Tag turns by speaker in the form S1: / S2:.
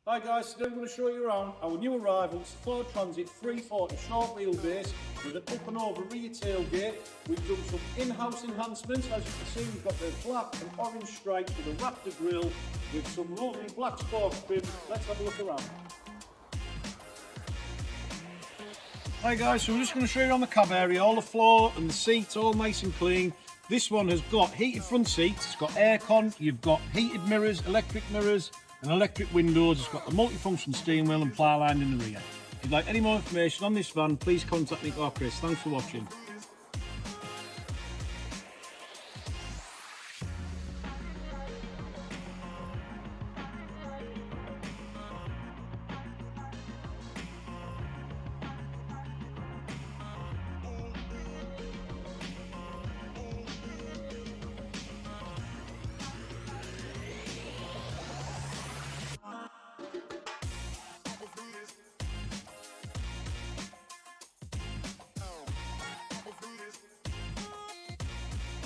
S1: Hi guys, today I'm going to show you around our new arrivals Ford Transit 340 short wheelbase with an up and over rear tailgate. We've done some in-house enhancements. As you can see, we've got the black and orange stripe with a RAPTOR grille with some lovely black sports trim. Let's have a look around. Hi guys, so we're just going to show you around the cab area, all the floor and the seats all nice and clean. This one has got heated front seats, it's got aircon, you've got heated mirrors, electric mirrors and electric windows. It's got the multi-function steering wheel and PLYLINED in the rear. If you'd like any more information on this van, please contact me or Chris. Thanks for watching.